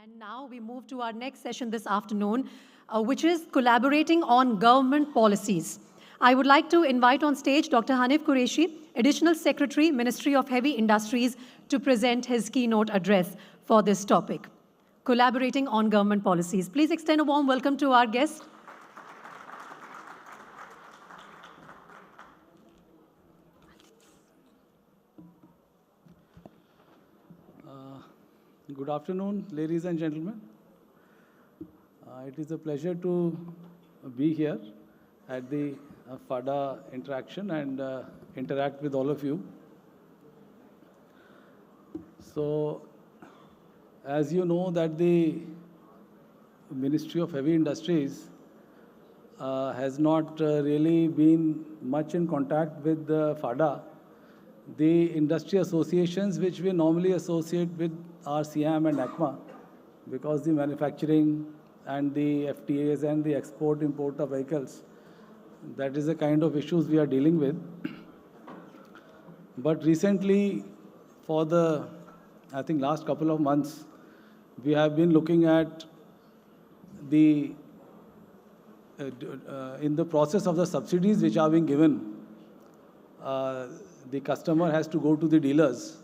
And now we move to our next session this afternoon, which is collaborating on government policies. I would like to invite on stage Dr. Hanif Qureshi, Additional Secretary, Ministry of Heavy Industries, to present his keynote address for this topic, collaborating on government policies. Please extend a warm welcome to our guest. Good afternoon, ladies and gentlemen. It is a pleasure to be here at the FADA interaction and interact with all of you. So, as you know that the Ministry of Heavy Industries has not really been much in contact with the FADA. The industry associations which we normally associate with are SIAM and ACMA, because the manufacturing and the FTAs and the export-import of vehicles, that is the kind of issues we are dealing with. But recently, for the, I think, last couple of months, we have been looking at the, in the process of the subsidies which are being given, the customer has to go to the dealers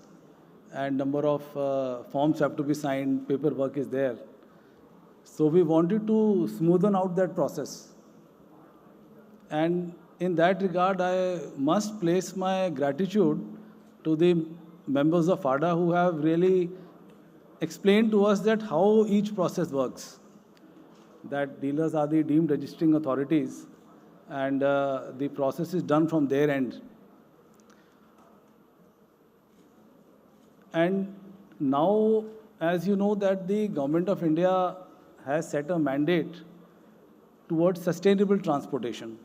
and number of forms have to be signed, paperwork is there. So we wanted to smoothen out that process. And in that regard, I must place my gratitude to the members of FADA who have really explained to us that how each process works. That dealers are the deemed registering authorities and the process is done from their end. And now, as you know, that the Government of India has set a mandate towards sustainable transportation.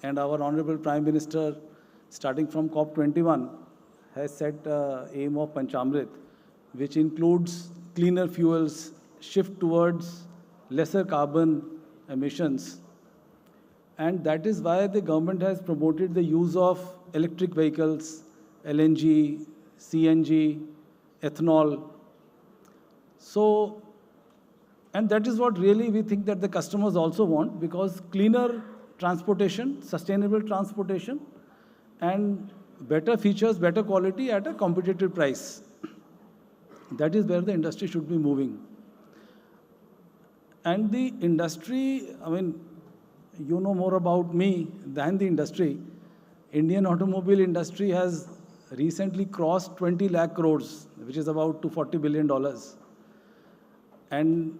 And our Honorable Prime Minister, starting from COP21, has set an aim of Panchamrit, which includes cleaner fuels, shift towards lesser carbon emissions. And that is why the government has promoted the use of electric vehicles, LNG, CNG, ethanol. So, and that is what really we think that the customers also want, because cleaner transportation, sustainable transportation, and better features, better quality at a competitive price. That is where the industry should be moving. And the industry, I mean, you know more about me than the industry. Indian automobile industry has recently crossed 20 lakh crores, which is about $240 billion. And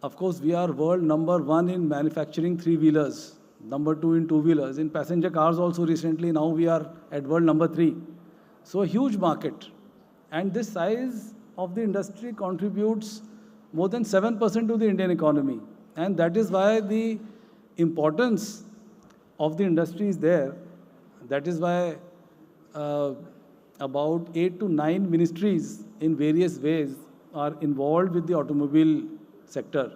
of course, we are world #1 in manufacturing three-wheelers, #2 in two-wheelers. In passenger cars also recently, now we are at world #3. So a huge market. And this size of the industry contributes more than 7% to the Indian economy. And that is why the importance of the industry is there. That is why about 8 to 9 ministries in various ways are involved with the automobile sector.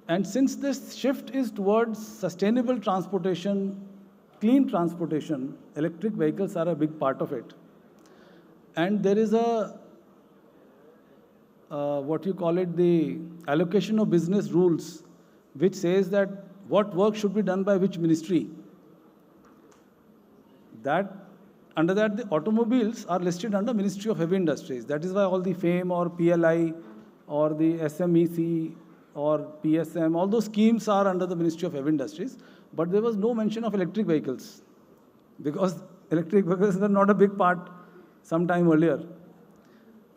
And since this shift is towards sustainable transportation, clean transportation, electric vehicles are a big part of it. And there is a, what you call it, the allocation of business rules, which says that what work should be done by which ministry. Under that, the automobiles are listed under Ministry of Heavy Industries. That is why all the FAME or PLI or the SMEC or PSM, all those schemes are under the Ministry of Heavy Industries. But there was no mention of electric vehicles, because electric vehicles were not a big part some time earlier.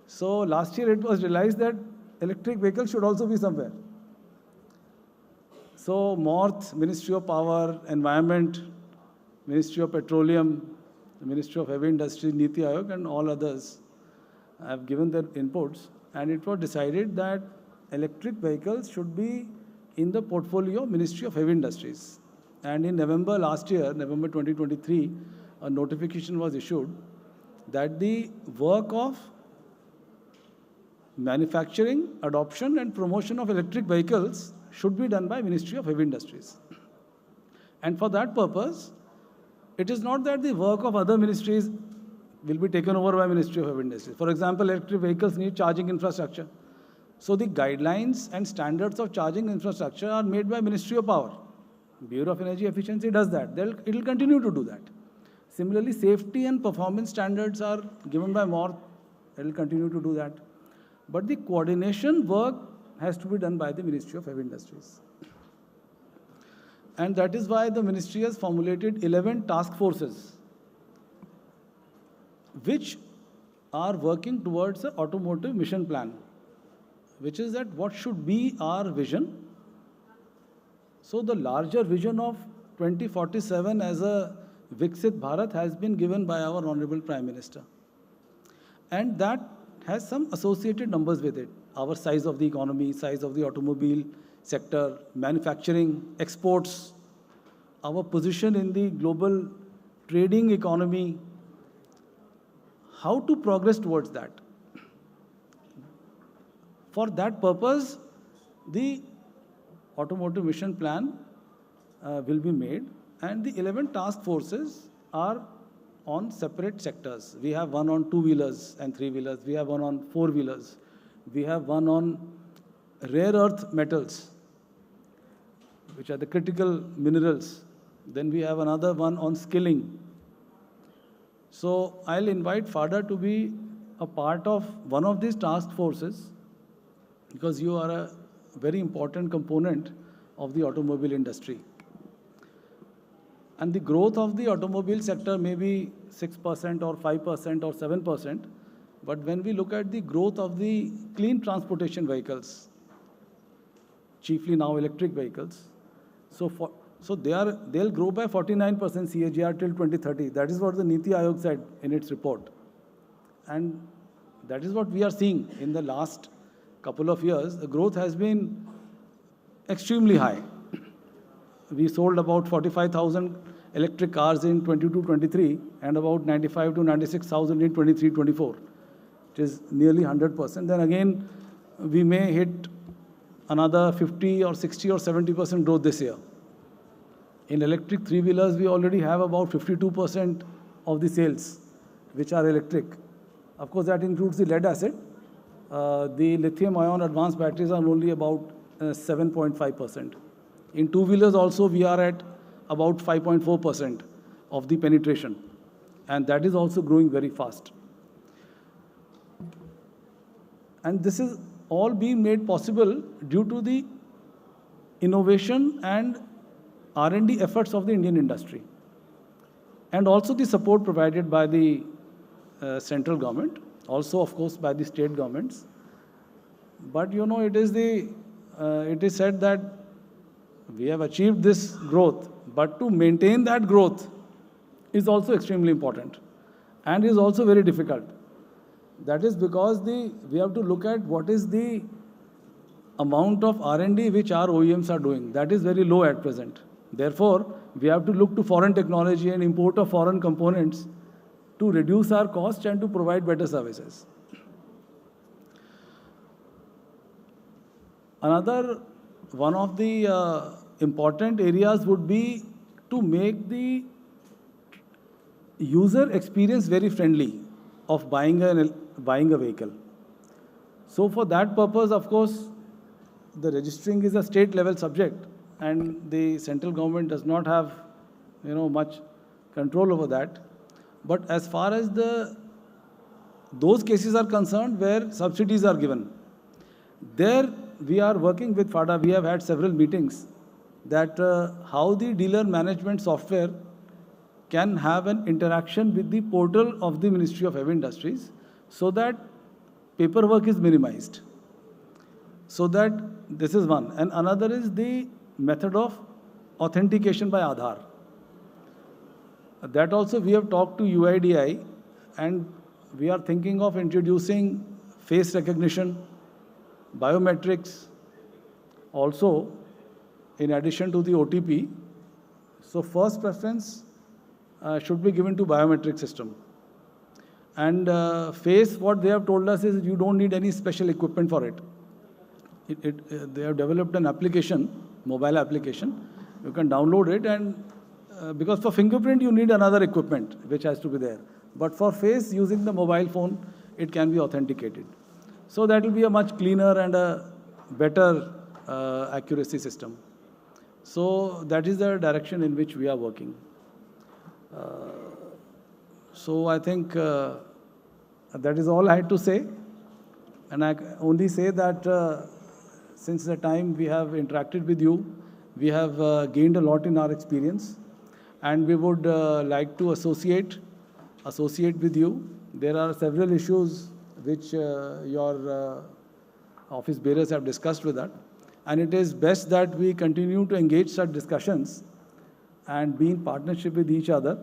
So last year it was realized that electric vehicles should also be somewhere. So MORTH, Ministry of Power, Environment, Ministry of Petroleum, the Ministry of Heavy Industries, Niti Aayog, and all others have given their inputs. And it was decided that electric vehicles should be in the portfolio of Ministry of Heavy Industries. And in November last year, November 2023, a notification was issued that the work of manufacturing, adoption, and promotion of electric vehicles should be done by Ministry of Heavy Industries. And for that purpose, it is not that the work of other ministries will be taken over by Ministry of Heavy Industries. For example, electric vehicles need charging infrastructure. So the guidelines and standards of charging infrastructure are made by Ministry of Power. Bureau of Energy Efficiency does that. It will continue to do that. Similarly, safety and performance standards are given by MoRTH. It will continue to do that. But the coordination work has to be done by the Ministry of Heavy Industries. And that is why the ministry has formulated 11 task forces which are working towards an automotive mission plan, which is that what should be our vision. So the larger vision of 2047 as a Viksit Bharat has been given by our Honorable Prime Minister. And that has some associated numbers with it. Our size of the economy, size of the automobile sector, manufacturing, exports, our position in the global trading economy, how to progress towards that. For that purpose, the automotive mission plan will be made, and the 11 task forces are on separate sectors. We have one on two-wheelers and three-wheelers. We have one on four-wheelers. We have one on rare earth metals, which are the critical minerals. Then we have another one on skilling. So I'll invite FADA to be a part of one of these task forces, because you are a very important component of the automobile industry. And the growth of the automobile sector may be 6% or 5% or 7%, but when we look at the growth of the clean transportation vehicles, chiefly now electric vehicles, so they'll grow by 49% CAGR till 2030. That is what the Niti Aayog said in its report. And that is what we are seeing in the last couple of years. The growth has been extremely high. We sold about 45,000 electric cars in 22-23 and about 95 to 96,000 in 23-24. It is nearly 100%. Then again, we may hit another 50 or 60 or 70% growth this year. In electric three-wheelers, we already have about 52% of the sales, which are electric. Of course, that includes the lead acid. The lithium-ion advanced batteries are only about 7.5%. In two-wheelers also, we are at about 5.4% of the penetration. And that is also growing very fast. And this is all being made possible due to the innovation and R&D efforts of the Indian industry. And also the support provided by the central government, also of course by the state governments. But you know, it is said that we have achieved this growth, but to maintain that growth is also extremely important and is also very difficult. That is because we have to look at what is the amount of R&D which our OEMs are doing. That is very low at present. Therefore, we have to look to foreign technology and import of foreign components to reduce our cost and to provide better services. Another one of the important areas would be to make the user experience very friendly of buying a vehicle. So for that purpose, of course, the registering is a state level subject, and the central government does not have much control over that. But as far as those cases are concerned where subsidies are given, there we are working with FADA. We have had several meetings that how the dealer management software can have an interaction with the portal of the Ministry of Heavy Industries so that paperwork is minimized. So that this is one. And another is the method of authentication by Aadhaar. That also we have talked to UIDAI, and we are thinking of introducing face recognition, biometrics, also in addition to the OTP. So first preference should be given to biometric system. And face, what they have told us is you don't need any special equipment for it. They have developed an application, mobile application. You can download it, and because for fingerprint you need another equipment which has to be there. But for face, using the mobile phone, it can be authenticated. So that will be a much cleaner and a better accuracy system. So that is the direction in which we are working. So I think that is all I had to say. And I only say that since the time we have interacted with you, we have gained a lot in our experience. And we would like to associate with you. There are several issues which your office bearers have discussed with us. And it is best that we continue to engage such discussions and be in partnership with each other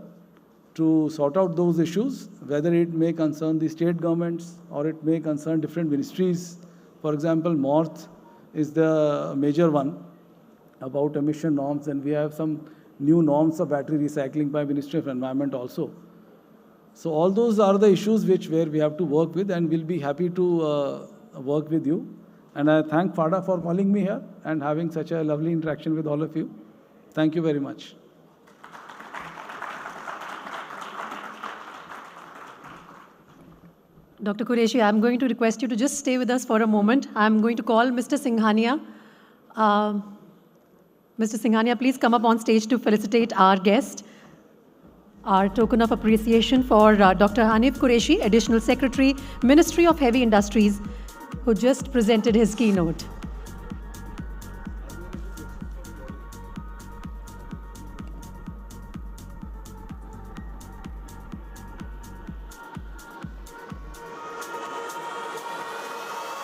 to sort out those issues, whether it may concern the state governments or it may concern different ministries. For example, MORTH is the major one about emission norms, and we have some new norms of battery recycling by Ministry of Environment also. So all those are the issues where we have to work with, and we'll be happy to work with you. And I thank FADA for calling me here and having such a lovely interaction with all of you. Thank you very much. Dr. Qureshi, I'm going to request you to just stay with us for a moment. I'm going to call Mr. Singhania. Mr. Singhania, please come up on stage to felicitate our guest. Our token of appreciation for Dr. Hanif Qureshi, Additional Secretary, Ministry of Heavy Industries, who just presented his keynote.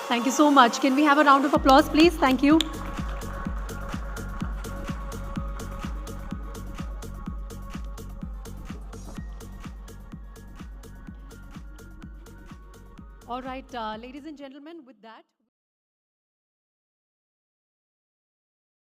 Thank you so much. Can we have a round of applause, please? Thank you. All right, ladies and gentlemen, with that...